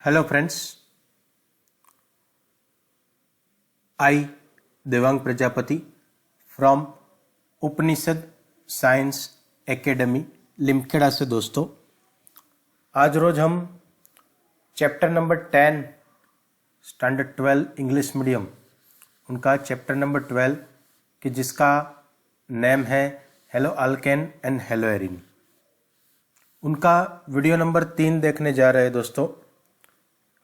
Hello friends, I Devang Prajapati from Upanishad science academy Limkheda से। दोस्तों, आज रोज हम chapter number 10 standard 12 English medium उनका चैप्टर नंबर 12 कि जिसका नेम है hello alkane and hello Erin, उनका वीडियो नंबर 3 देखने जा रहे हैं दोस्तों,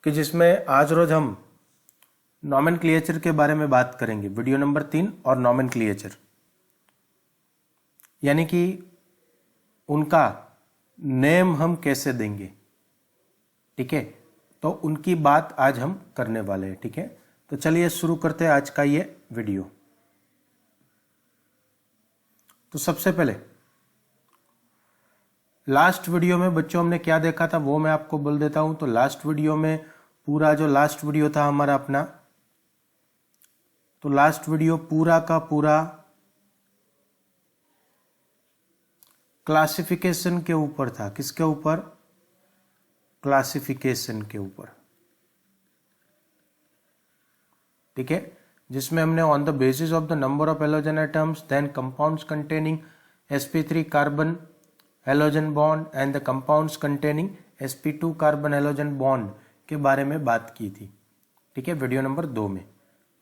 कि जिसमें आज रोज हम नॉमेनक्लेचर के बारे में बात करेंगे। वीडियो नंबर 3 और नॉमेनक्लेचर यानी कि उनका नेम हम कैसे देंगे। ठीक है, तो उनकी बात आज हम करने वाले हैं। ठीक है, तो चलिए शुरू करते हैं आज का ये वीडियो। तो सबसे पहले लास्ट वीडियो में बच्चों हमने क्या देखा था वो मैं आपको बोल देता हूं। तो लास्ट वीडियो में पूरा जो लास्ट वीडियो था हमारा अपना, तो लास्ट वीडियो पूरा का पूरा क्लासिफिकेशन के ऊपर था। किसके ऊपर? क्लासिफिकेशन के ऊपर। ठीक है, जिसमें हमने on the basis of the number of halogen atoms then compounds containing sp3 carbon halogen bond and the compounds containing sp2 carbon halogen bond के बारे में बात की थी। ठीक है, वीडियो नंबर 2 में।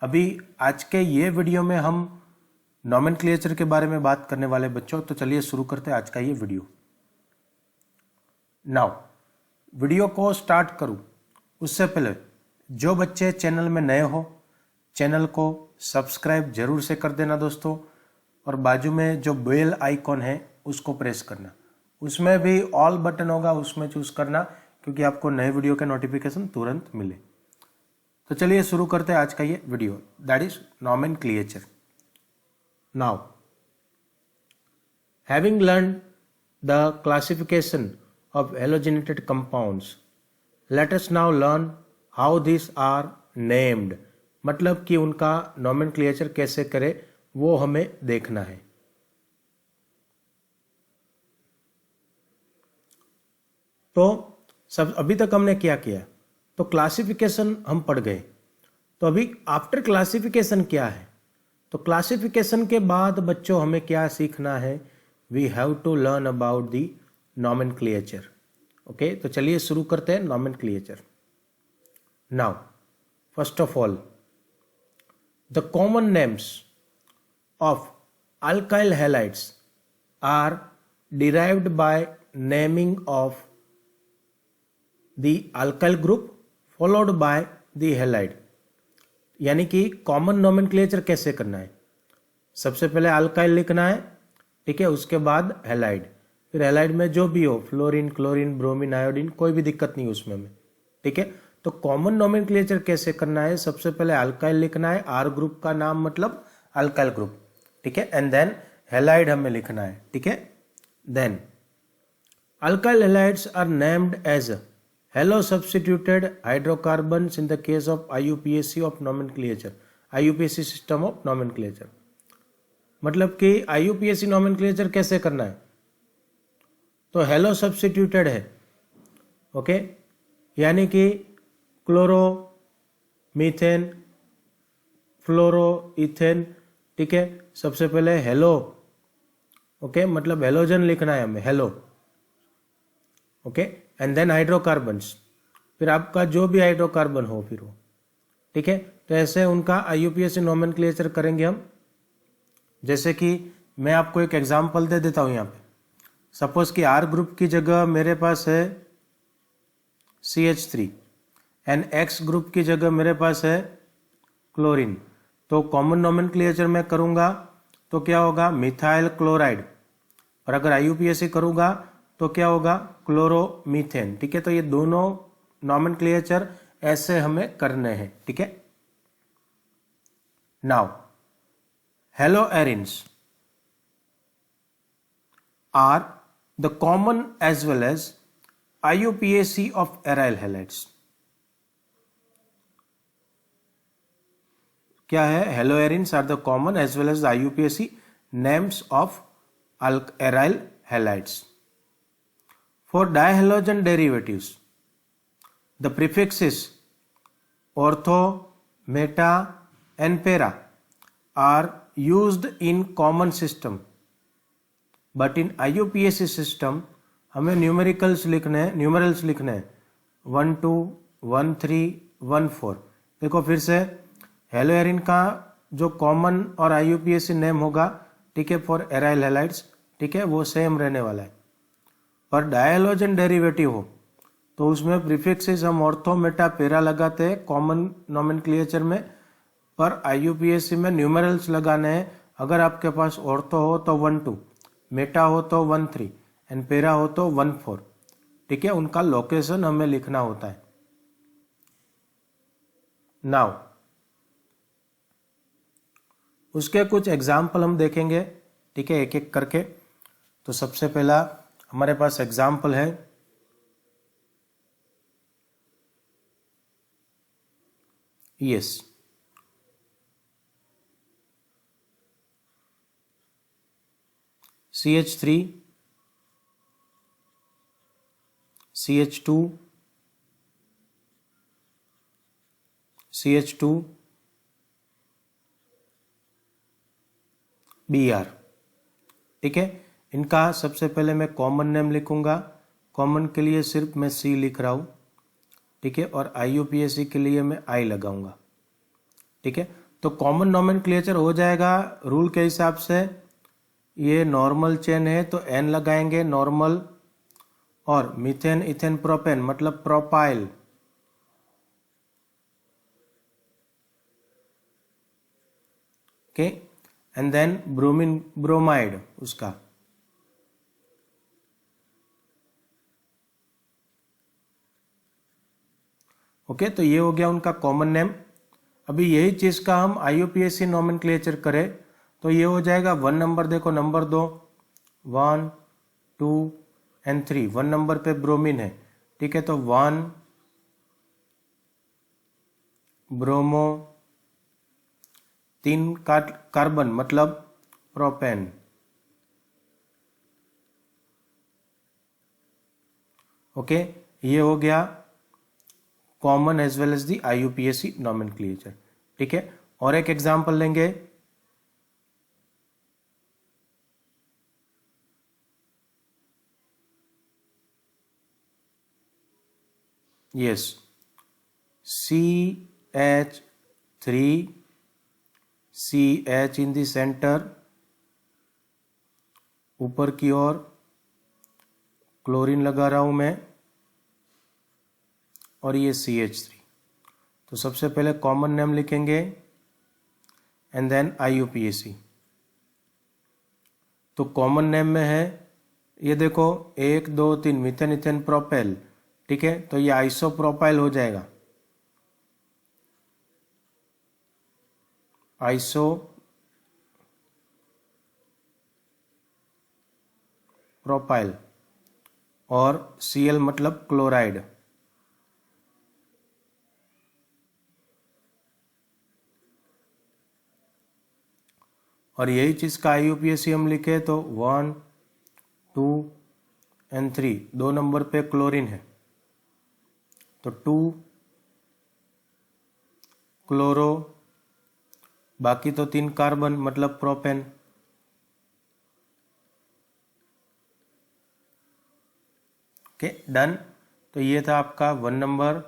अभी आज के ये वीडियो में हम नॉमेनक्लेचर के बारे में बात करने वाले बच्चों। तो चलिए शुरू करते हैं आज का ये वीडियो। नाउ वीडियो को स्टार्ट करूं उससे पहले जो बच्चे चैनल में नए हो चैनल को सब्सक्राइब जरूर से कर देना दोस्तों, और बाजू में जो बेल आइकॉन है उसको प्रेस करना। उसमें भी ऑल बटन होगा, उसमें चूज करना, क्योंकि आपको नए वीडियो के नोटिफिकेशन तुरंत मिले। तो चलिए शुरू करते हैं आज का ये video, that is nomenclature. Now having learn the classification of halogenated compounds, let us now learn how this are named. मतलब कि उनका नॉमेनक्लेचर कैसे करे वो हमें देखना है। तो सब अभी तक हमने क्या किया, तो क्लासिफिकेशन हम पढ़ गए। तो अभी आफ्टर क्लासिफिकेशन क्या है? तो क्लासिफिकेशन के बाद बच्चों हमें क्या सीखना है? We have to learn about the nomenclature. Okay, तो चलिए शुरू करते हैं nomenclature. Now first of all the common names of alkyl halides are derived by naming of the alkyl group followed by the halide। यानी कि common nomenclature कैसे करना है? सबसे पहले अल्काइल लिखना है, ठीक है, उसके बाद हैलाइड, फिर हैलाइड में जो भी हो, फ्लोरीन, क्लोरीन, ब्रोमीन, आयोडीन, कोई भी दिक्कत नहीं उसमें में। ठीक है, तो कॉमन नोमेनक्लेचर कैसे करना है? सबसे पहले अल्काइल लिखना है, आर ग्रुप का नाम मतलब अल्काइल ग्रुप। ठीक है, एंड देन हैलाइड हमें लिखना है। ठीक है, then alkyl halides are named as hello substituted hydrocarbons in the case of IUPAC of nomenclature, IUPAC system of nomenclature। मतलब कि IUPAC nomenclature कैसे करना है? तो hello substituted है, ओके, यानी कि क्लोरो, मीथेन, फ्लोरो, इथेन। ठीक है, सबसे पहले हेलो, ओके, मतलब हेलोजन लिखना है हमें, halo, okay, and then hydrocarbons, फिर आपका जो भी हाइड्रोकार्बन हो फिर वो। ठीक है, तो ऐसे उनका IUPAC नोमेनक्लेचर करेंगे हम। जैसे कि मैं आपको एक एग्जांपल दे देता हूं यहाँ पे। सपोज कि आर ग्रुप की जगह मेरे पास है CH3 एंड X ग्रुप की जगह मेरे पास है क्लोरीन। तो कॉमन नोमेनक्लेचर में करूंगा तो क्या होगा? Methyl chloride. और अगर IUPAC करूंगा तो क्या होगा? क्लोरोमीथेन। ठीक है, तो ये दोनों नॉमेनक्लेचर ऐसे हमें करने हैं। ठीक है, now halo arenes are the common as well as IUPAC of aryl halides. क्या है? Halo arenes are the common as well as IUPAC names of aryl halides. For dihalogen derivatives, The prefixes ortho, meta and para are used in common system, but in IUPAC system हमें numericals लिखने हैं, numerals लिखने हैं 1 2 1 3 1 4। देखो फिर से hello Erin का जो कॉमन और IUPAC नेम होगा, ठीक है, फॉर एराइल हैलाइड्स, ठीक है, वो सेम रहने वाला है। और डायलोजन डेरिवेटिव हो तो उसमें प्रीफिक्सेस हम ऑर्थो मेटा पेरा लगाते हैं कॉमन नोमेनक्लेचर में, पर IUPAC में न्यूमेरल्स लगाने हैं। अगर आपके पास ऑर्थो हो तो 1 2, मेटा हो तो 1 3 एंड पेरा हो तो 1 4, ठीक है, उनका लोकेशन हमें लिखना होता है। नाउ उसके कुछ एग्जाम्पल हम देखेंगे, ठीक है, एक एक करके। तो सबसे पहला हमारे पास एग्जाम्पल है yes, CH3 CH2 CH2 Br, ठीक है। इनका सबसे पहले मैं कॉमन नेम लिखूंगा। कॉमन के लिए सिर्फ मैं C लिख रहा हूं, ठीक है, और IUPAC के लिए मैं I लगाऊंगा, ठीक है। तो कॉमन नोमेनक्लेचर हो जाएगा रूल के हिसाब से। ये नॉर्मल चेन है तो N लगाएंगे नॉर्मल, और मीथेन इथेन प्रोपेन मतलब propyl, okay, and then bromine bromide उसका, ओके। तो ये हो गया उनका कॉमन नेम। अभी यही चीज का हम IUPAC नोमेनक्लेचर करें तो ये हो जाएगा 1 नंबर, देखो नंबर 2 1 2 एंड 3, 1 नंबर पे ब्रोमीन है, ठीक है, तो 1 ब्रोमो, 3 कार्बन मतलब प्रोपेन, ओके। ये हो गया common as well as the IUPAC nomenclature, ठीक है। और एक एग्जांपल लेंगे, yes, CH3 CH in the centre, ऊपर की ओर क्लोरीन लगा रहा हूं मैं, और ये CH3। तो सबसे पहले कॉमन नेम लिखेंगे एंड देन IUPAC। तो कॉमन नेम में है, ये देखो 1 2 3 मीथेन इथेन प्रोपेल, ठीक है, तो ये आइसोप्रोपाइल हो जाएगा, आइसो प्रोपाइल, और Cl मतलब क्लोराइड, और यही चीज का IUPAC हम लिखे तो 1 2 एंड 3, 2 नंबर पे क्लोरीन है तो 2 क्लोरो, बाकी तो 3 कार्बन मतलब प्रोपेन, ओके, डन। तो ये था आपका 1 नंबर,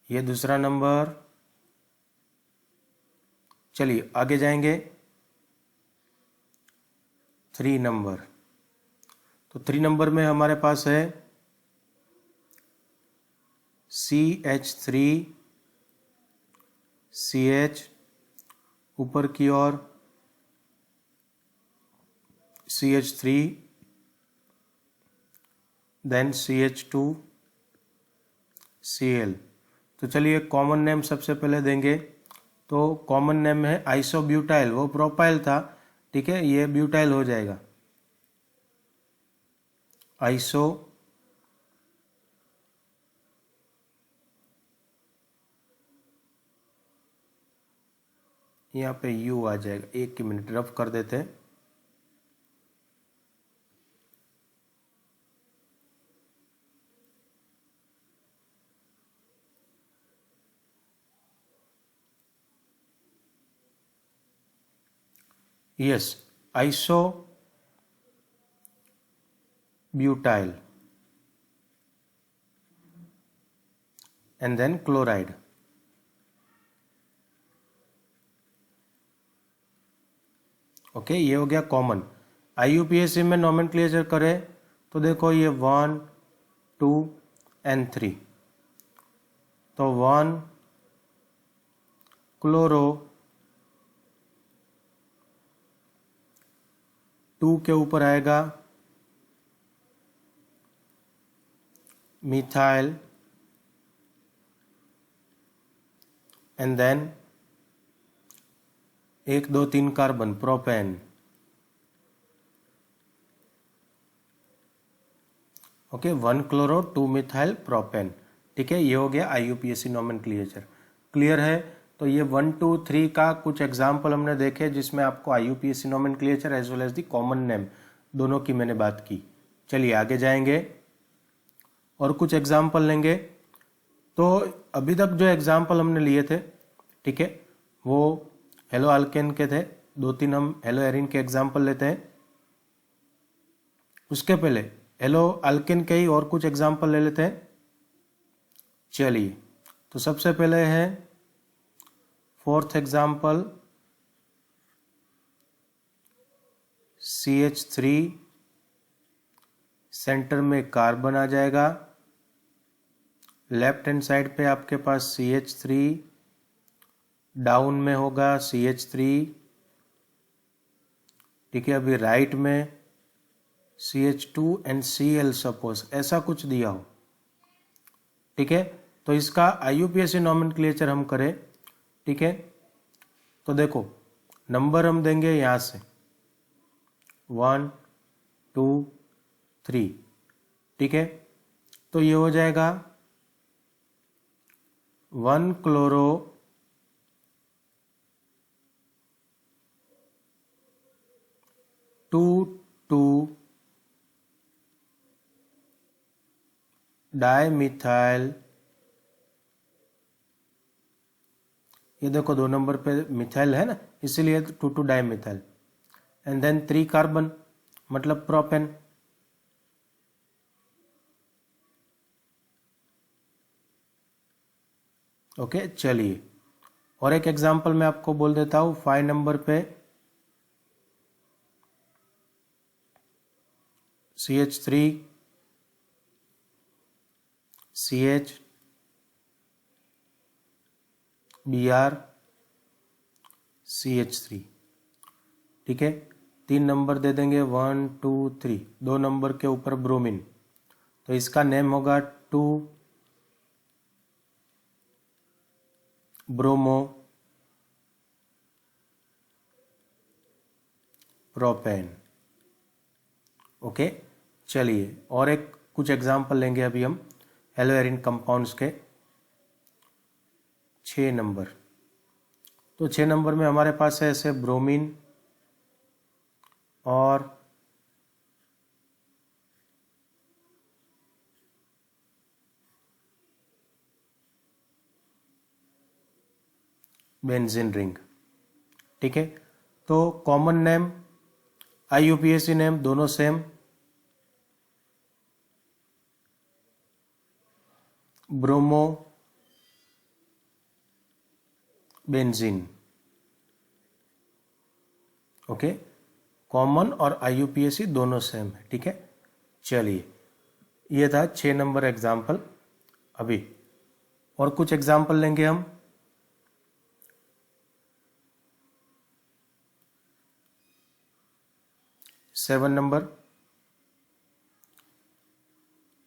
ये दूसरा नंबर। चलिए आगे जाएंगे 3 नंबर। तो 3 नंबर में हमारे पास है CH3 CH, ऊपर की ओर CH3, देन CH2 Cl। तो चलिए कॉमन नेम सबसे पहले देंगे। तो कॉमन नेम है आइसोब्यूटाइल, वो प्रोपाइल था, ठीक है, ये ब्यूटाइल हो जाएगा, आइसो यहाँ पे U आ जाएगा, 1 मिनट रफ कर देते हैं, yes, iso butyl and then chloride. Okay, ये हो गया कॉमन। आईयूपीएसी में नोमेनक्लेचर करें तो देखो ये 1 2 एंड 3, तो 1 क्लोरो, 2 के ऊपर आएगा methyl and then 1 2 3 carbon propane. Okay, 1 chloro 2 methyl propane. ठीक है, ये हो गया आईयूपीएसी नोमेनक्लेचर। क्लियर है? तो ये 1 2 3 का कुछ एग्जाम्पल हमने देखे जिसमें आपको IUPAC nomenclature as well as the common name दोनों की मैंने बात की। चलिए आगे जाएंगे और कुछ एग्जाम्पल लेंगे। तो अभी तक जो एग्जाम्पल हमने लिए थे, ठीक है, वो हेलो अल्केन के थे। 2-3 हम हेलो एरिन के एग्जाम्पल लेते हैं। उसके पहले हेलो अल्केन के ही और कुछ एग्जाम्पल ले लेते हैं। चलिए, तो सबसे पहले है 4th एग्जाम्पल CH3, सेंटर में कार्बन आ जाएगा, लेफ्ट हैंड साइड पे आपके पास CH3, डाउन में होगा CH3, ठीक है। अभी राइट में CH2 एंड Cl सपोज ऐसा कुछ दिया हो, ठीक है। तो इसका आईयूपीएसी नोमेनक्लेचर हम करें, ठीक है। तो देखो नंबर हम देंगे यहां से 1 2 3, ठीक है। तो ये हो जाएगा 1 क्लोरो 2 2 डाइमिथाइल। ये देखो 2 नंबर पे मिथाइल है ना, इसीलिए 2 2 डाइमिथाइल एंड देन 3 कार्बन मतलब प्रोपेन। ओके, चलिए और एक एग्जांपल मैं आपको बोल देता हूं। 5 नंबर पे CH3 CH Br CH3, ठीक है। 3 नंबर दे देंगे 1 2 3, 2 नंबर के ऊपर ब्रोमीन, तो इसका नेम होगा 2 ब्रोमो प्रोपेन। ओके, चलिए और एक कुछ एग्जांपल लेंगे अभी हम हेलो एरिन कंपाउंड्स के। 6 नंबर, तो 6 नंबर में हमारे पास है ऐसे ब्रोमीन और बेंजीन रिंग, ठीक है। तो कॉमन नेम आईयूपीएसी नेम दोनों same, bromo benzene. Okay, common और आईयूपीएसी दोनों सेम है, ठीक है। चलिए, ये था 6 नंबर एग्जाम्पल। अभी और कुछ एग्जाम्पल लेंगे हम। 7 नंबर,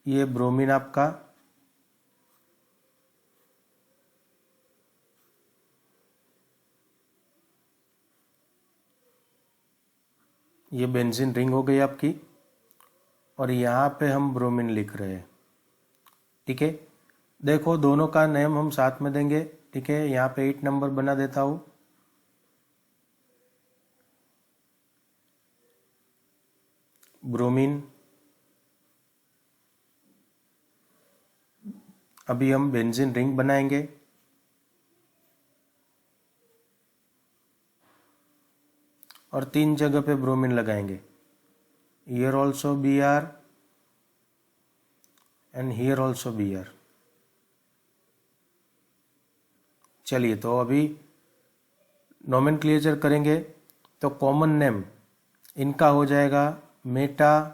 ये ब्रोमीन आपका, ये बेंजीन रिंग हो गई आपकी और यहाँ पे हम ब्रोमीन लिख रहे हैं, ठीक है। देखो दोनों का नेम हम साथ में देंगे, ठीक है। यहाँ पे 8 नंबर बना देता हूँ, ब्रोमीन। अभी हम बेंजीन रिंग बनाएंगे, और 3 जगह पे ब्रोमीन लगाएंगे, here also Br and here also Br। चलिए तो अभी नोमेनक्लेचर करेंगे, तो कॉमन नेम इनका हो जाएगा मेटा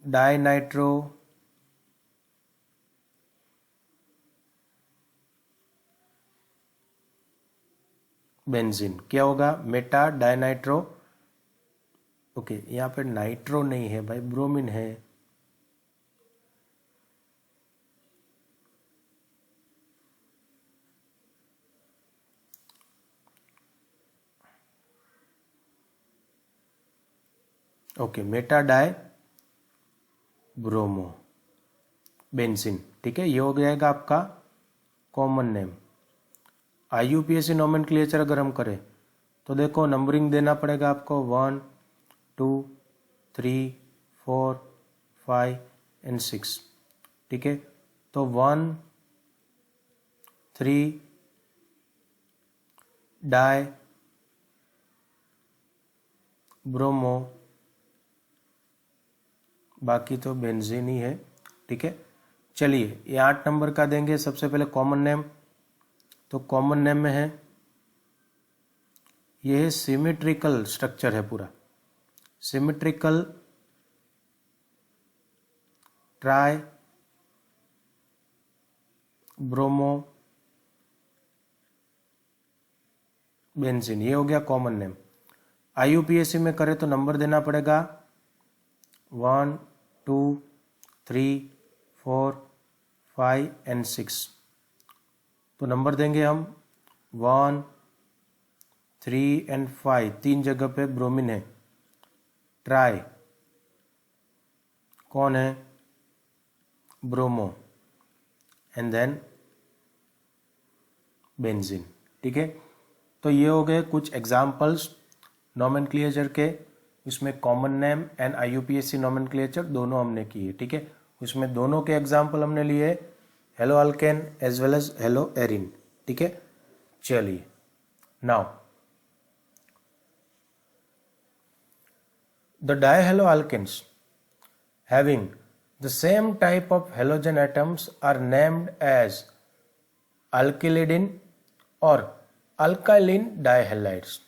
डाइनाइट्रो बेंजीन। क्या होगा? मेटा डाइनाइट्रो, ओके यहाँ पे नाइट्रो नहीं है भाई, ब्रोमीन है। Okay, Meta die bromo benzene, ठीक है, ये हो जाएगा आपका कॉमन नेम। IUPAC नोमेनक्लेचर अगर हम करें तो देखो नंबरिंग देना पड़ेगा आपको 1 2 3 4 5 एंड 6, ठीक है। तो 1 3 डाई ब्रोमो, बाकी तो बेंजीन ही है, ठीक है। चलिए ये 8 नंबर का देंगे। सबसे पहले कॉमन नेम, तो कॉमन नेम में है ये है सिमेट्रिकल स्ट्रक्चर है पूरा, सिमेट्रिकल ट्राई ब्रोमो बेंजीन, ये हो गया कॉमन नेम। IUPAC में करें तो नंबर देना पड़ेगा 1 2 3 4 5 एंड 6। तो नंबर देंगे हम 1 3 एंड 5, 3 जगह पे ब्रोमीन है। ट्राई कौन है? ब्रोमो, एंड देन बेंजीन, ठीक है। तो ये हो गए कुछ एग्जाम्पल्स नोमेनक्लेचर के, इसमें common name and IUPAC nomenclature दोनों हमने किए, ठीक है। उसमें दोनों के एग्जाम्पल हमने लिए halo alkane as well as halo arene, ठीक है। चलिए now the dihaloalkanes having the same type of halogen atoms are named as alkylidin और alkyline dihalides।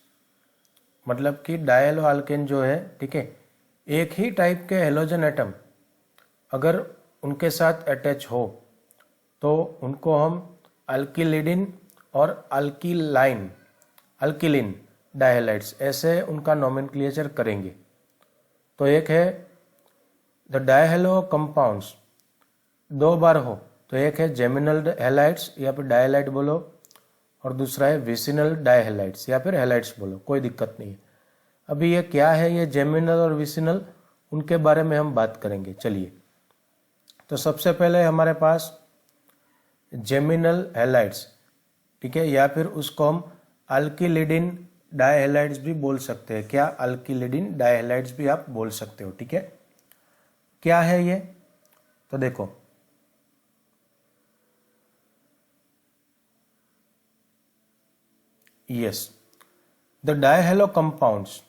मतलब कि डायहेलोअल्केन जो है, ठीक है, एक ही टाइप के हेलोजन एटम अगर उनके साथ अटैच हो तो उनको हम अल्किलिडिन और अल्किलिन डायहेलाइड्स ऐसे उनका नोमेनक्लेचर करेंगे। तो एक है द डायहेलो कंपाउंड्स, 2 बार हो तो एक है जेमिनल हैलाइड्स या फिर डायहेलाइड बोलो, और दूसरा है विसिनल डायहेलाइड्स या फिर हैलाइड्स बोलो, कोई दिक्कत नहीं है। अभी ये क्या है, ये जेमिनल और विसिनल, उनके बारे में हम बात करेंगे। चलिए तो सबसे पहले हमारे पास जेमिनल हैलाइड्स, ठीक है, या फिर उसको हम अल्किलिडिन डायहेलाइड्स भी बोल सकते हैं। क्या? अल्किलिडिन डायहेलाइड्स भी आप बोल सकते हो, ठीक है। क्या है ये? तो देखो yes, the dihalo compounds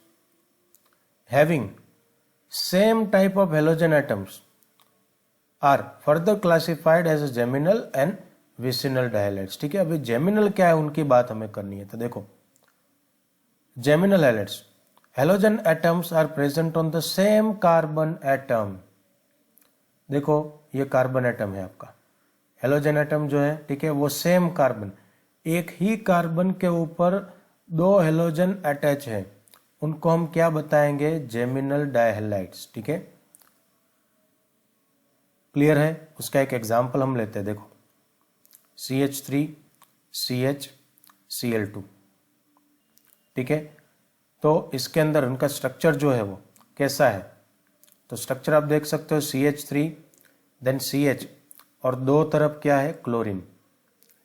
having same type of halogen atoms are further classified as geminal and vicinal dihalides, ठीक है। अभी जेमिनल क्या है उनकी बात हमें करनी है। तो देखो geminal halides, halogen atoms are present on the same carbon atom। देखो ये कार्बन एटम है आपका, हेलोजन एटम जो है, ठीक है, वो सेम कार्बन, एक ही कार्बन के ऊपर 2 हेलोजन अटैच है, उनको हम क्या बताएंगे? जेमिनल डायहेलाइड्स, ठीक है। क्लियर है? उसका एक एग्जांपल हम लेते हैं। देखो CH3 CH Cl2, ठीक है। तो इसके अंदर उनका स्ट्रक्चर जो है वो कैसा है? तो स्ट्रक्चर आप देख सकते हो, CH3 देन CH और 2 तरफ क्या है? क्लोरीन,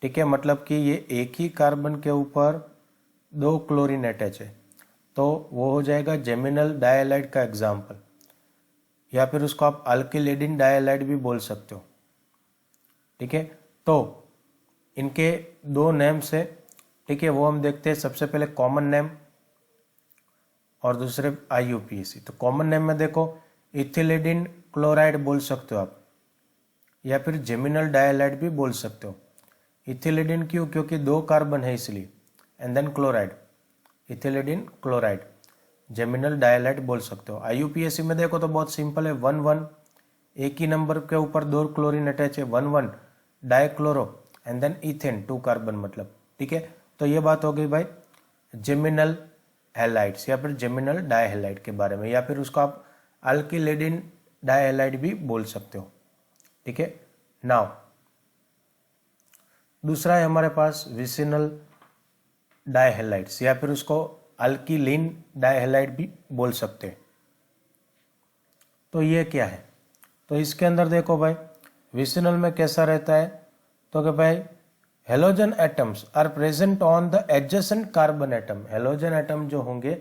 ठीक है। मतलब कि ये एक ही कार्बन के ऊपर 2 क्लोरीन अटैच है, तो वो हो जाएगा जेमिनल डायहाइलाइड का एग्जाम्पल, या फिर उसको आप अल्किलिडिन डायहाइलाइड भी बोल सकते हो, ठीक है। तो इनके 2 नेम्स है, ठीक है, वो हम देखते हैं। सबसे पहले कॉमन नेम और दूसरे IUPAC। तो कॉमन नेम में देखो इथिलीडिन क्लोराइड बोल सकते हो आप, या फिर जेमिनल डाइहैलाइड भी बोल सकते हो। इथिलीडिन क्यों? क्योंकि 2 कार्बन है इसलिए, and then chloride, ethylidene chloride, geminal dihalide बोल सकते हो। IUPAC में देखो तो बहुत सिंपल है, 1,1, एक ही नंबर के ऊपर 2 क्लोरीन अटैच है, 1,1 dichloro and then ethane 2 carbon मतलब, ठीक है। तो ये बात हो गई भाई जेमिनल हैलाइड्स या फिर जेमिनल डाइहैलाइड के बारे में, या फिर उसको आप अल्किलिडिन डाइहैलाइड भी बोल सकते हो, ठीक है। नाउ दूसरा है हमारे पास विसिनल डाइहैलाइड्स, या फिर उसको अल्किलिन डाइहैलाइड भी बोल सकते हैं। तो ये क्या है? तो इसके अंदर देखो भाई विसिनल में कैसा रहता है, तो कि भाई halogen atoms are present on the adjacent carbon atom. Halogen atom जो होंगे,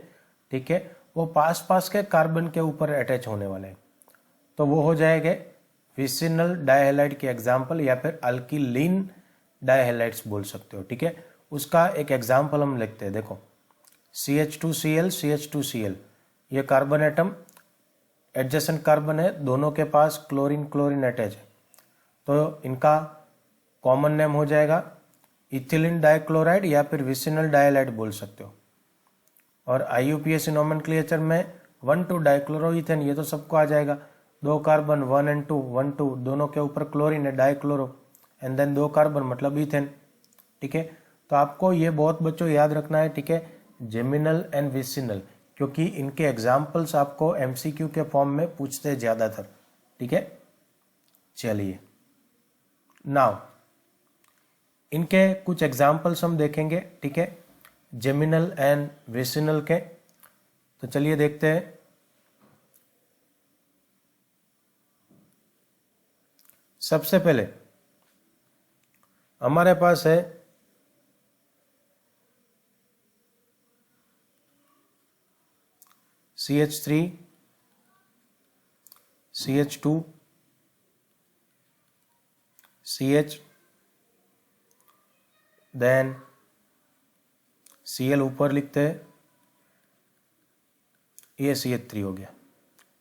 ठीक है, वो पास पास के कार्बन के ऊपर अटैच होने वाले हैं, तो वो हो जाएंगे विसिनल डाइहैलाइड के एग्जाम्पल, या फिर अल्किलीन डाइहैलाइड्स बोल सकते हो, ठीक है। उसका एक एग्जाम्पल हम लिखते हैं, देखो CH2Cl CH2Cl, ये कार्बन एटम एडजेसेंट कार्बन है, दोनों के पास क्लोरीन क्लोरीन अटैच है, तो इनका कॉमन नेम हो जाएगा इथिलीन डाइक्लोराइड या फिर विसिनल डाइहैलाइड बोल सकते हो। और IUPAC नोमेनक्लेचर में 1,2 डाइक्लोरोइथेन, ये तो सबको आ जाएगा, 2 कार्बन 1 एंड 2, 1 2 दोनों के ऊपर क्लोरीन है डाइक्लोरो, एंड देन 2 कार्बन मतलब इथेन, ठीक है। तो आपको ये बहुत बच्चों याद रखना है, ठीक है, जेमिनल एंड विसिनल, क्योंकि इनके एग्जाम्पल्स आपको MCQ के फॉर्म में पूछते हैं ज्यादातर, ठीक है। चलिए नाउ इनके कुछ एग्जाम्पल्स हम देखेंगे, ठीक है, जेमिनल एंड विसिनल के। तो चलिए देखते हैं। सबसे पहले हमारे पास है CH3 CH2 CH, then Cl ऊपर लिखते हैं, ये CH3 हो गया,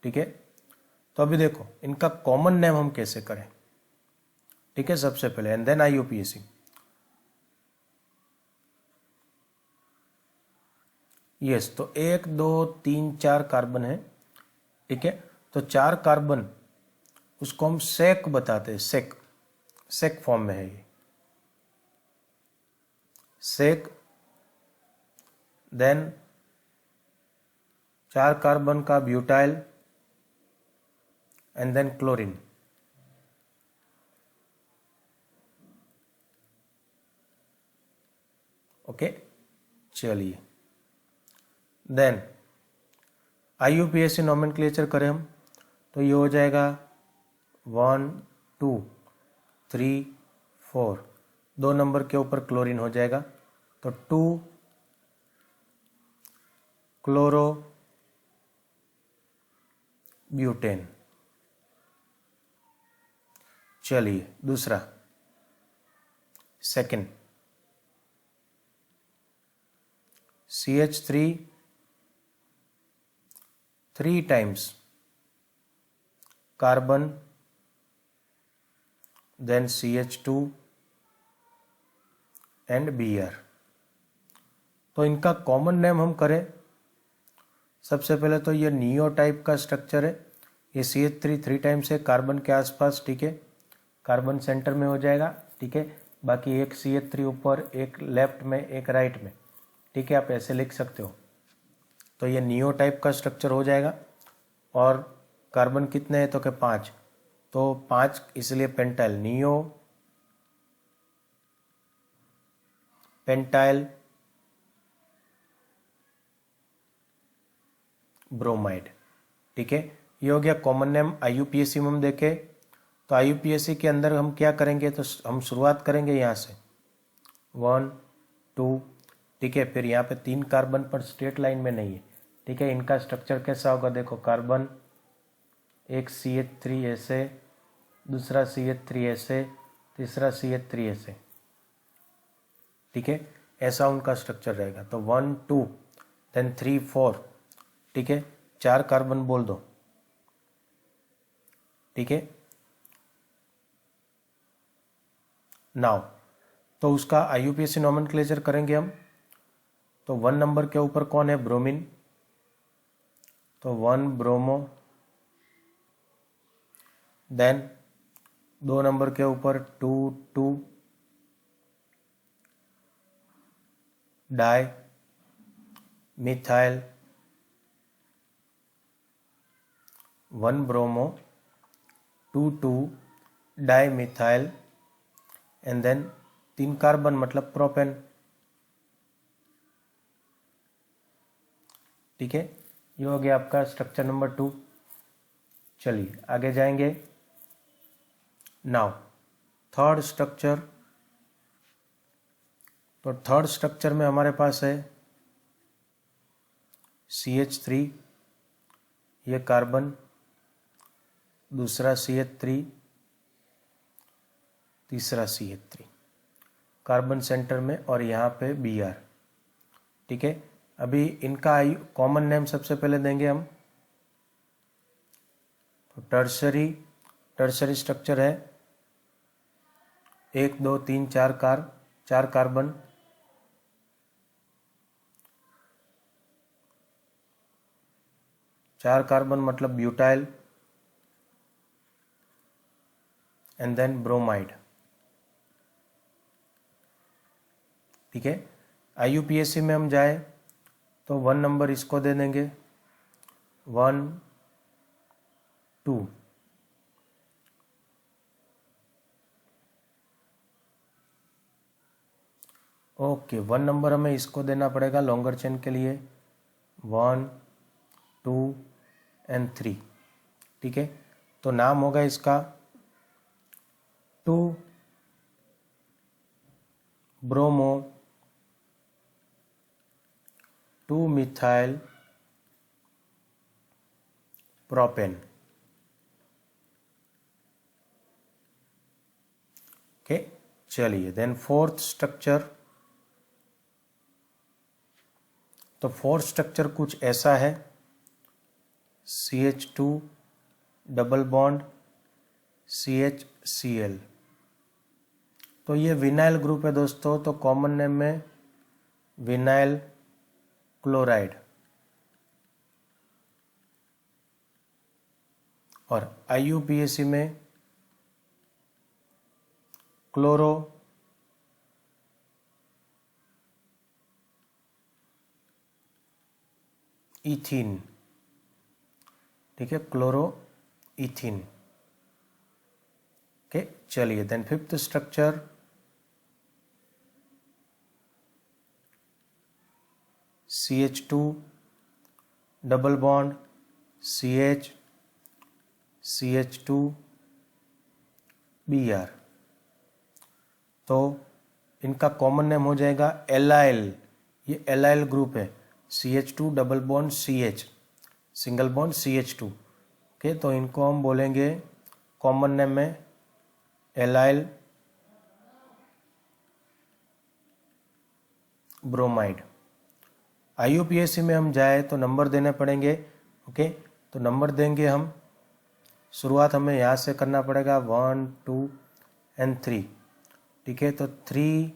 ठीक है। तो अभी देखो इनका कॉमन नेम हम कैसे करें, ठीक है, सबसे पहले, एंड देन IUPAC। यस, तो 1 2 3 4 कार्बन है, ठीक है। तो 4 कार्बन उसको हम सेक बताते हैं, सेक, सेक फॉर्म में है ये, सेक। देन 4 कार्बन का butyl and then chlorine, okay. चलिए देन IUPAC नोमेनक्लेचर करें हम, तो ये हो जाएगा 1 2 3 4, 2 नंबर के ऊपर क्लोरीन हो जाएगा, तो 2 क्लोरो ब्यूटेन। चलिए दूसरा, second, CH3 3 times carbon, then CH2 and Br। तो इनका कॉमन नेम हम करें, सबसे पहले तो ये नियो टाइप का स्ट्रक्चर है, ये CH3 3 टाइम्स है कार्बन के आसपास, ठीक है, कार्बन सेंटर में हो जाएगा, ठीक है। बाकी एक CH3 ऊपर, एक लेफ्ट में, एक राइट में, ठीक है, आप ऐसे लिख सकते हो। तो ये नियो टाइप का स्ट्रक्चर हो जाएगा। और कार्बन कितने हैं, तो क्या 5, तो 5 इसलिए पेंटाइल, नियो पेंटाइल ब्रोमाइड, ठीक है। ये हो गया कॉमन नेम। IUPAC में हम देखें तो IUPAC के अंदर हम क्या करेंगे, तो हम शुरुआत करेंगे यहाँ से 1 2, ठीक है। फिर यहाँ पे 3 कार्बन पर स्ट्रेट लाइन में नहीं है, ठीक है। इनका स्ट्रक्चर कैसा होगा, देखो कार्बन, एक CH3 ऐसे, दूसरा CH3 ऐसे, तीसरा CH3 ऐसे, ठीक है। ऐसा उनका स्ट्रक्चर रहेगा। तो 1 2 देन 3 4, ठीक है, 4 कार्बन बोल दो, ठीक है। नाउ तो उसका IUPAC नोमेनक्लेचर करेंगे हम। तो 1 नंबर के ऊपर कौन है, ब्रोमीन, तो 1 ब्रोमो। देन 2 नंबर के ऊपर 2 2 di methyl, 1 bromo 2 2 di methyl, and then 3 carbon मतलब प्रोपेन, ठीक है। ये हो गया आपका स्ट्रक्चर नंबर 2। चलिए आगे जाएंगे। Now third structure. तो थर्ड स्ट्रक्चर में हमारे पास है CH3, ये कार्बन, दूसरा CH3, तीसरा CH3, कार्बन सेंटर में, और यहाँ पे Br, ठीक है। अभी इनका कॉमन नेम सबसे पहले देंगे हम। तो टर्शरी स्ट्रक्चर है 1 2 3 4 कार्बन, चार कार्बन मतलब ब्यूटाइल, एंड देन ब्रोमाइड, ठीक है। IUPAC में हम जाए तो 1 नंबर इसको दे देंगे, 1 2, ओके। 1 नंबर हमें इसको देना पड़ेगा लॉन्गर चेन के लिए, 1 2 एंड 3, ठीक है। तो नाम होगा इसका 2 ब्रोमो 2 मिथाइल प्रोपेन, ओके। चलिए देन फोर्थ स्ट्रक्चर। तो फोर्थ स्ट्रक्चर कुछ ऐसा है, CH2 डबल बॉन्ड CHCl। तो ये विनाइल ग्रुप है दोस्तों, तो कॉमन नेम में विनाइल क्लोराइड, और IUPAC में क्लोरो इथीन, ठीक है, क्लोरो इथीन, ओके। चलिए then fifth structure, CH2 double bond CH2 Br। तो इनका कॉमन नेम हो जाएगा एलाइल, ये एलाइल ग्रुप है, CH2 double bond CH, single bond CH2, okay. तो इनको हम बोलेंगे कॉमन नेम में एलाइल ब्रोमाइड। IUPAC में हम जाए तो नंबर देने पड़ेंगे, ओके। तो नंबर देंगे हम, शुरुआत हमें यहाँ से करना पड़ेगा 1 2 एंड 3, ठीक है। तो 3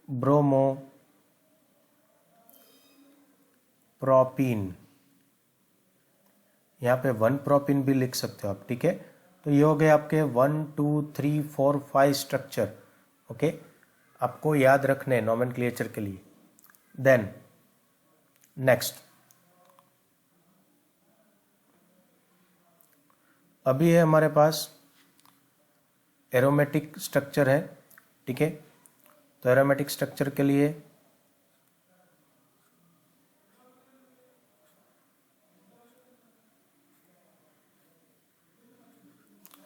ब्रोमो प्रोपीन, यहाँ पे 1 प्रोपीन भी लिख सकते हो आप, ठीक है। तो ये हो गए आपके 1 2 3 4 5 स्ट्रक्चर, ओके। आपको याद रखने नोमेनक्लेचर के लिए। देन नेक्स्ट, अभी है हमारे पास एरोमेटिक स्ट्रक्चर है, ठीक है। तो एरोमेटिक स्ट्रक्चर के लिए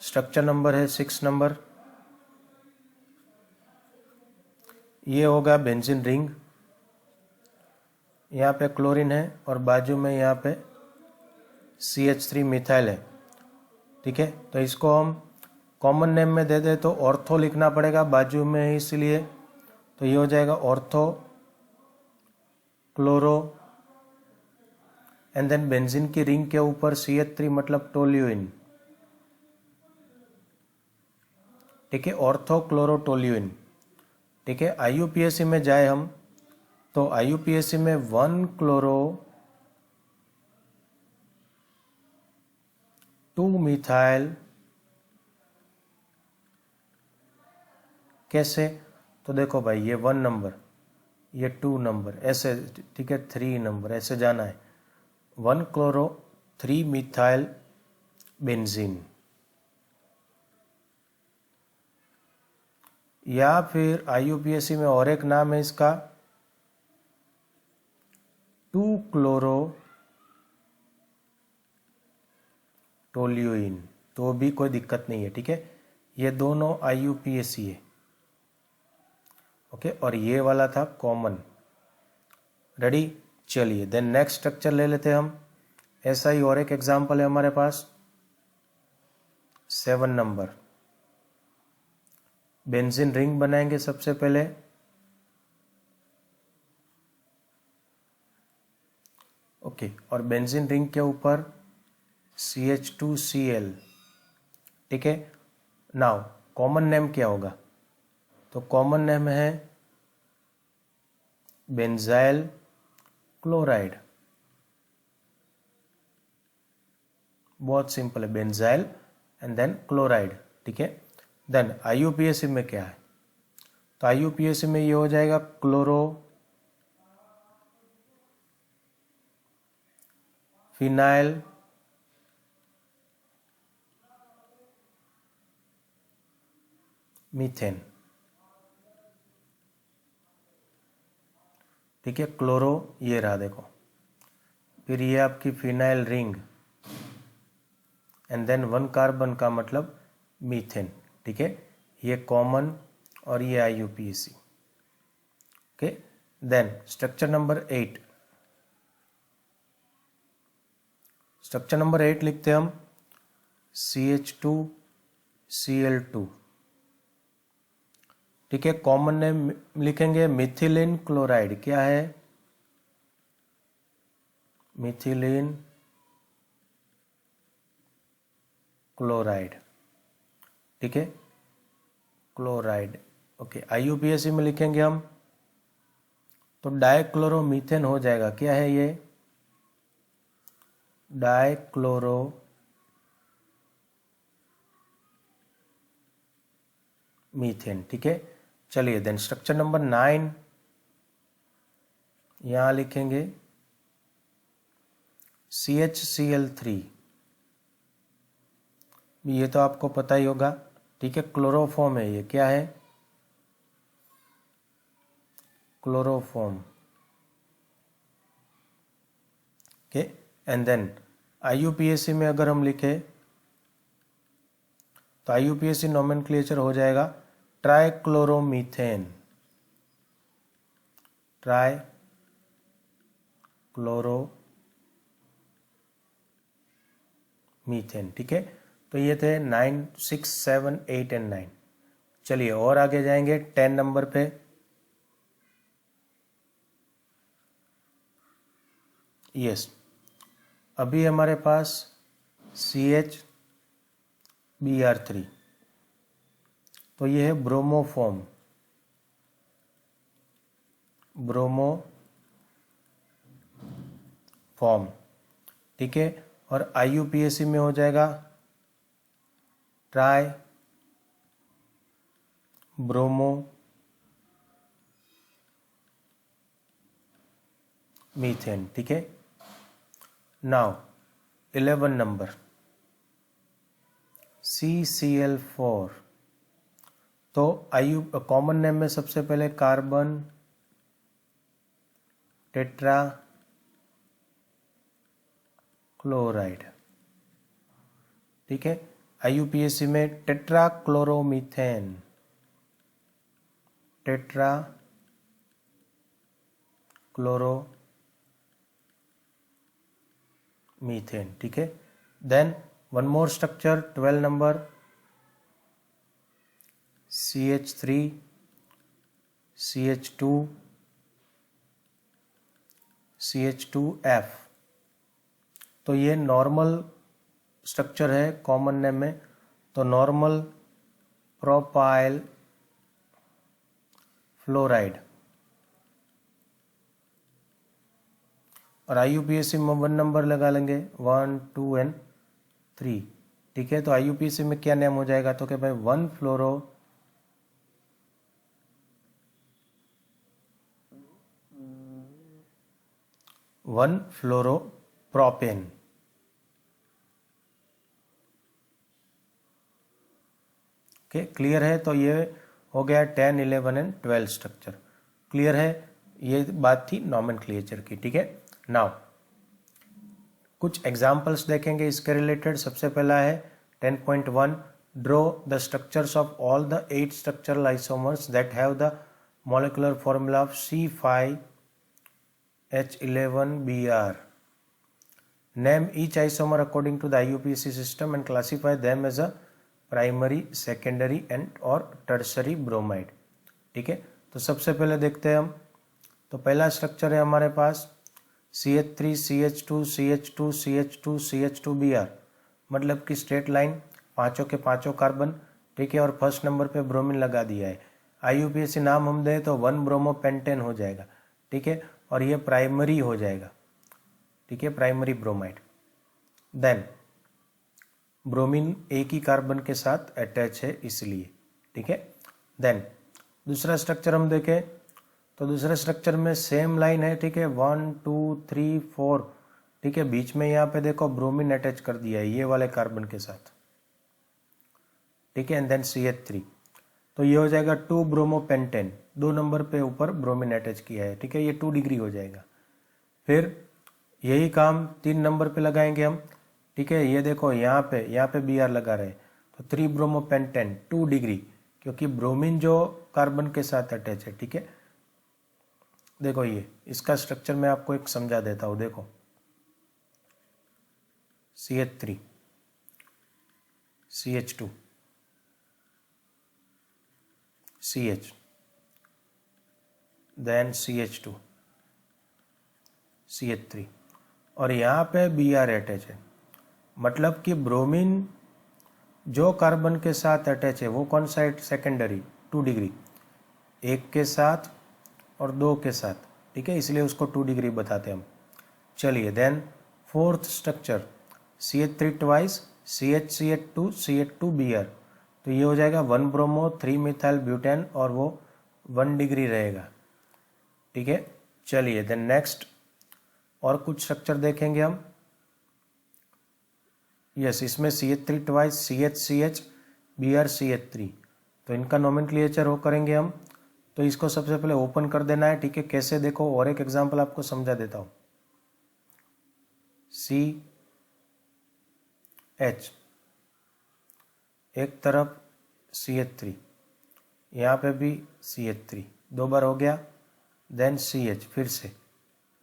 स्ट्रक्चर नंबर है 6 नंबर, ये होगा बेंजीन रिंग, यहाँ पे क्लोरीन है और बाजू में यहाँ पे CH3 मिथाइल है, ठीक है। तो इसको हम कॉमन नेम में दे दे तो ऑर्थो लिखना पड़ेगा बाजू में, इसलिए तो ये हो जाएगा ortho chloro, and then benzene की रिंग के ऊपर CH3 मतलब टोल्यूइन, ठीक है, ऑर्थो क्लोरो टोल्यूइन, ठीक है। IUPAC में जाए हम तो IUPAC में 1 क्लोरो 2 मिथाइल, कैसे, तो देखो भाई ये 1 नंबर, ये 2 नंबर, ऐसे, ठीक है, 3 नंबर, ऐसे जाना है। 1 क्लोरो 3 मिथाइल बेंजीन, या फिर IUPAC में और एक नाम है इसका 2 क्लोरो टोल्यूइन, तो भी कोई दिक्कत नहीं है, ठीक है। ये दोनों IUPAC है, ओके, और ये वाला था कॉमन। रेडी, चलिए देन नेक्स्ट स्ट्रक्चर ले लेते हैं हम। ऐसा ही और एक एग्जांपल है हमारे पास 7 नंबर। बेंजीन रिंग बनाएंगे सबसे पहले, ओके, और बेंजीन रिंग के ऊपर CH2Cl, ठीक है। नाउ कॉमन नेम क्या होगा, तो कॉमन नेम है बेंजाइल क्लोराइड, बहुत सिंपल है, बेंजाइल एंड देन क्लोराइड, ठीक है। देन IUPAC में क्या है, तो IUPAC में ये हो जाएगा क्लोरो फिनाइल मीथेन, ठीक है, क्लोरो ये रहा देखो, फिर ये आपकी phenyl ring, and then 1 carbon का मतलब मीथेन, ठीक है, ये कॉमन और ये IUPAC, okay. Then structure number 8, structure number 8 लिखते हैं हम CH2Cl2, ठीक है। कॉमन नेम लिखेंगे मिथिलीन क्लोराइड, क्या है, मिथिलीन क्लोराइड, ठीक है, क्लोराइड, ओके। IUPAC में लिखेंगे हम तो डाइक्लोरोमीथेन हो जाएगा, क्या है ये, डाइक्लोरो मीथेन, ठीक है। चलिए देन स्ट्रक्चर नंबर 9, यहां लिखेंगे CHCl3, ये तो आपको पता ही होगा, ठीक है, क्लोरोफॉर्म है ये, क्या है, chloroform, okay. And then IUPAC में अगर हम लिखे तो IUPAC नोमेनक्लेचर हो जाएगा ट्राइक्लोरोमीथेन, ट्राइक्लोरोमीथेन, ठीक है। तो ये थे 9, 6, 7, 8 एंड 9। चलिए और आगे जाएंगे 10 नंबर पे। यस, अभी हमारे पास CHBr3, तो ये है ब्रोमोफॉर्म, ब्रोमोफॉर्म, ठीक है। और IUPAC में हो जाएगा ट्राई ब्रोमो मीथेन, ठीक है। नाउ 11 नंबर CCl4, तो कॉमन नेम में सबसे पहले कार्बन टेट्रा क्लोराइड, ठीक है। IUPAC में tetra chloromethane, tetra chloro methane, ठीक है। Then one more structure 12 number CH3 CH2F। तो ये नॉर्मल स्ट्रक्चर है कॉमन नेम में, तो नॉर्मल प्रोपाइल फ्लोराइड। और IUPAC में 1 नंबर लगा लेंगे, 1 2 एंड 3। ठीक है, तो IUPAC में क्या नेम हो जाएगा, तो क्या भाई 1 फ्लोरोप्रोपेन। ओके, क्लियर है। तो ये हो गया 10, 11 एंड 12 स्ट्रक्चर। क्लियर है, ये बात थी नॉमेनक्लेचर की। ठीक है, नाउ कुछ एग्जांपल्स देखेंगे इसके रिलेटेड। सबसे पहला है 10.1, draw the structures of all the 8 structural isomers that have the molecular formula of C5H11Br। Name each isomer according to the IUPAC system and classify them as a primary, secondary and और tertiary bromide. ठीक है, तो सबसे पहले देखते हैं हम। तो पहला स्ट्रक्चर है हमारे पास CH3 CH2 CH2 CH2 CH2Br, मतलब कि स्ट्रेट लाइन, पांचों के पांचों कार्बन। ठीक है, और फर्स्ट नंबर पे ब्रोमीन लगा दिया है। IUPAC नाम हम दें तो 1 ब्रोमोपेंटेन हो जाएगा। ठीक है, और ये प्राइमरी हो जाएगा। ठीक है, प्राइमरी ब्रोमाइड। देन ब्रोमीन एक ही कार्बन के साथ अटैच है इसलिए। ठीक है, देन दूसरा स्ट्रक्चर हम देखें तो दूसरे स्ट्रक्चर में सेम लाइन है। ठीक है, 1 2 3 4। ठीक है, बीच में यहाँ पे देखो ब्रोमीन अटैच कर दिया है ये वाले कार्बन के साथ। ठीक है, एंड देन CH3, तो ये हो जाएगा 2 ब्रोमोपेंटेन, 2 नंबर पे ऊपर ब्रोमीन अटैच किया है। ठीक है, ये 2 डिग्री हो जाएगा। फिर यही काम 3 नंबर पे लगाएंगे हम। ठीक है, ये देखो यहाँ पे Br लगा रहे, तो 3 ब्रोमोपेंटेन 2 डिग्री, क्योंकि ब्रोमीन जो कार्बन के साथ अटैच है। ठीक है, देखो ये इसका स्ट्रक्चर मैं आपको एक समझा देता हूं। देखो CH3 CH2 CH, then CH2 CH3, और यहाँ पे Br अटैच है। मतलब कि ब्रोमीन जो कार्बन के साथ अटैच है वो कौन सा है, सेकेंडरी, 2 डिग्री, एक के साथ और 2 के साथ। ठीक है, इसलिए उसको 2 डिग्री बताते हैं हम। चलिए, then fourth structure CH3 twice CH2 CH2Br, तो ये हो जाएगा 1 ब्रोमो 3 मिथाइल ब्यूटेन, और वो 1 डिग्री रहेगा। ठीक है, चलिए देन नेक्स्ट और कुछ स्ट्रक्चर देखेंगे हम। यस, इसमें CH3 twice CH Br CH3, तो इनका नोमेनक्लेचर हो करेंगे हम। तो इसको सबसे पहले ओपन कर देना है। ठीक है, कैसे देखो, और एक एग्जांपल आपको समझा देता हूं। CH, एक तरफ CH3, यहाँ पे भी CH3, 2 बार हो गया। देन CH, फिर से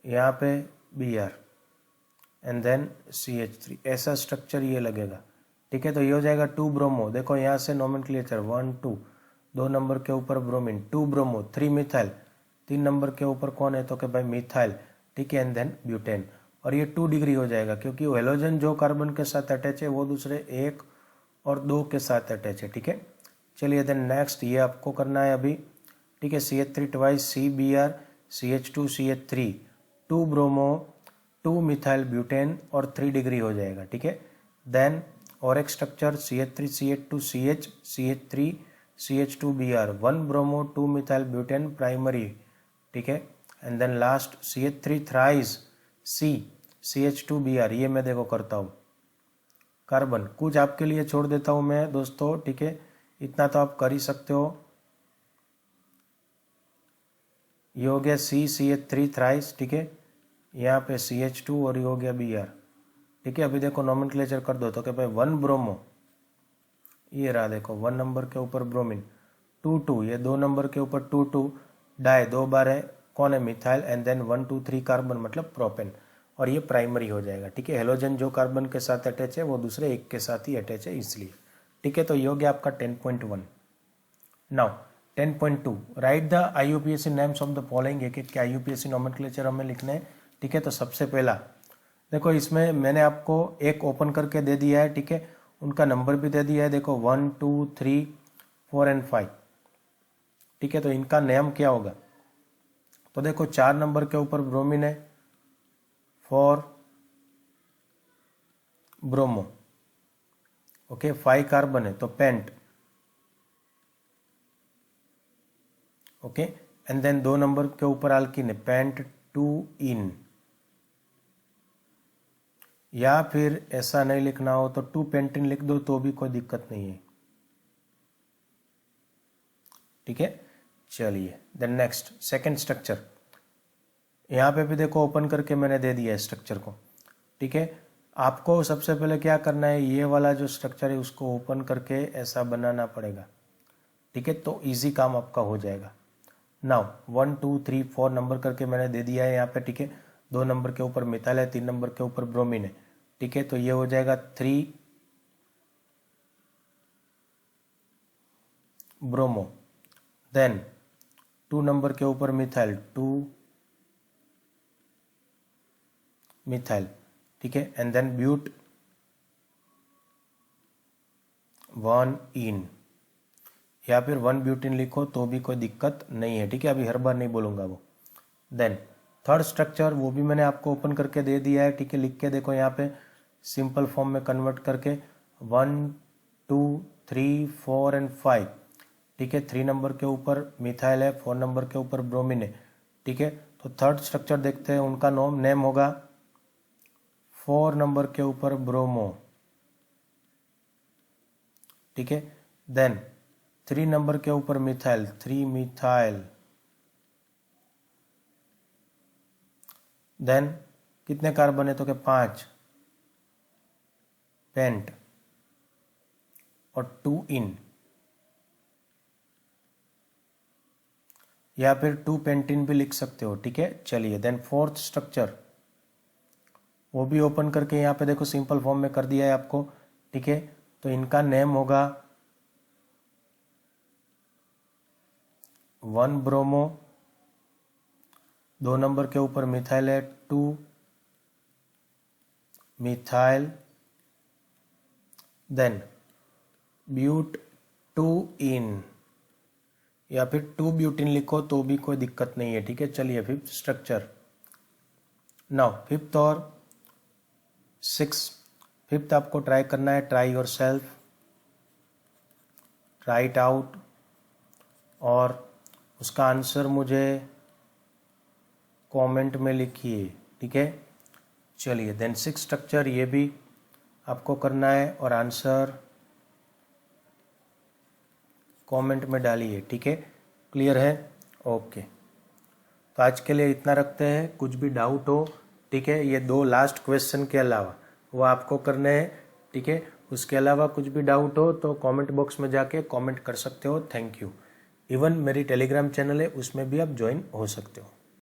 यहाँ पे Br एंड देन CH3, ऐसा स्ट्रक्चर ये लगेगा। ठीक है, तो ये हो जाएगा 2 ब्रोमो। देखो यहाँ से नोमेनक्लेचर 1 2, 2 नंबर के ऊपर ब्रोमीन, 2 ब्रोमो 3 मिथाइल, 3 नंबर के ऊपर कौन है, तो कि भाई मिथाइल। ठीक है, एंड देन ब्यूटेन, और ये 2 डिग्री हो जाएगा, क्योंकि वो हेलोजन जो कार्बन के साथ अटैच है वो दूसरे 1 और 2 के साथ अटैच है। ठीक है, चलिए देन नेक्स्ट ये आपको करना है अभी। ठीक है, CH3 twice CBr CH2 CH3, 2 bromo 2 methyl butane, और 3 डिग्री हो जाएगा। ठीक है, देन और एक structure CH3 CH2 CH CH3 CH2Br, 1 bromo 2 methyl butane primary. ठीक है, and then last CH3 thrice C CH2Br, ये मैं देखो करता हूँ कार्बन, कुछ आपके लिए छोड़ देता हूँ मैं दोस्तों। ठीक है, इतना तो आप कर ही सकते हो। ये हो गया CH3 थ्राइस। ठीक है, यहाँ पे CH2, और ये हो गया Br। ठीक है, अभी देखो नोमेनक्लेचर कर दो, तो क्या भाई 1 ब्रोमो, ये रहा देखो 1 नंबर के ऊपर ब्रोमीन, 2 2, ये 2 नंबर के ऊपर 2 2 डाई, 2 बार है, कौन है, मिथाइल, एंड देन 1 2 3 कार्बन, मतलब प्रोपेन, और ये प्राइमरी हो जाएगा। ठीक है, हेलोजन जो कार्बन के साथ अटैच है वो दूसरे एक के साथ ही अटैच है इसलिए। ठीक है, तो ये हो गया आपका 10.1। Now 10.2 right the IUPAC names of the following. एक एक के IUPAC नोमेनक्लेचर हमें लिखने हैं, ठीक है। तो सबसे पहला देखो, इसमें मैंने आपको एक ओपन करके दे दिया है, ठीक है। उनका नंबर भी दे दिया है, देखो 1 2 3 4 एंड 5, ठीक है। तो इनका नेम क्या होगा? तो देखो 4 नंबर के ऊपर ब्रोमीन है, 4 ब्रोमो, ओके। 5 कार्बन है तो pent, okay. And then 2 number के ऊपर अल्कीन है, पेंट 2 इन, या फिर ऐसा नहीं लिखना हो तो 2 पेंटिन लिख दो तो भी कोई दिक्कत नहीं है, ठीक है। चलिए देन नेक्स्ट सेकंड स्ट्रक्चर, यहाँ पे भी देखो ओपन करके मैंने दे दिया है स्ट्रक्चर को, ठीक है। आपको सबसे पहले क्या करना है, ये वाला जो स्ट्रक्चर है उसको ओपन करके ऐसा बनाना पड़ेगा, ठीक है। तो इजी काम आपका हो जाएगा। नाउ 1 2 3 4 नंबर करके मैंने दे दिया है यहाँ पे, ठीक है। 2 नंबर के ऊपर मिथाइल है, 3 नंबर के ऊपर ब्रोमीन है, ठीक है। तो ये हो जाएगा 3 ब्रोमो, देन 2 नंबर के ऊपर मिथाइल, 2 मिथाइल, ठीक है। एंड देन ब्यूट 1 इन, या फिर 1 ब्यूटिन लिखो तो भी कोई दिक्कत नहीं है, ठीक है। अभी हर बार नहीं बोलूंगा वो। देन थर्ड स्ट्रक्चर वो भी मैंने आपको ओपन करके दे दिया है, ठीक है। लिख के देखो यहाँ पे सिंपल फॉर्म में कन्वर्ट करके 1 2 3 4 एंड 5, ठीक है। 3 नंबर के ऊपर मिथाइल है, 4 नंबर के ऊपर ब्रोमीन है, ठीक है। तो थर्ड स्ट्रक्चर देखते हैं, उनका नेम होगा 4 नंबर के ऊपर ब्रोमो, ठीक है। देन 3 नंबर के ऊपर मिथाइल, 3 मिथाइल, देन कितने कार्बन है तो क्या 5 पेंट और 2 इन, या फिर 2 पेंटिन भी लिख सकते हो, ठीक है। चलिए देन फोर्थ स्ट्रक्चर वो भी ओपन करके यहाँ पे देखो सिंपल फॉर्म में कर दिया है आपको, ठीक है। तो इनका नेम होगा 1 ब्रोमो, 2 नंबर के ऊपर मिथाइल है, 2 मिथाइल, देन ब्यूट 2 इन, या फिर 2 ब्यूटिन लिखो तो भी कोई दिक्कत नहीं है, ठीक है। चलिए फिफ्थ स्ट्रक्चर, नाउ फिफ्थ और फिफ्थ आपको ट्राई करना है, try your self, try it out, और उसका आंसर मुझे कमेंट में लिखिए, ठीक है। चलिए देन सिक्स स्ट्रक्चर ये भी आपको करना है और आंसर कमेंट में डालिए, ठीक है। क्लियर है? ओके, तो आज के लिए इतना रखते हैं। कुछ भी डाउट हो, ठीक है, ये 2 लास्ट क्वेश्चन के अलावा वो आपको करने हैं, ठीक है। उसके अलावा कुछ भी डाउट हो तो कमेंट बॉक्स में जाके कमेंट कर सकते हो। Thank you. इवन मेरी टेलीग्राम चैनल है, उसमें भी आप ज्वाइन हो सकते हो।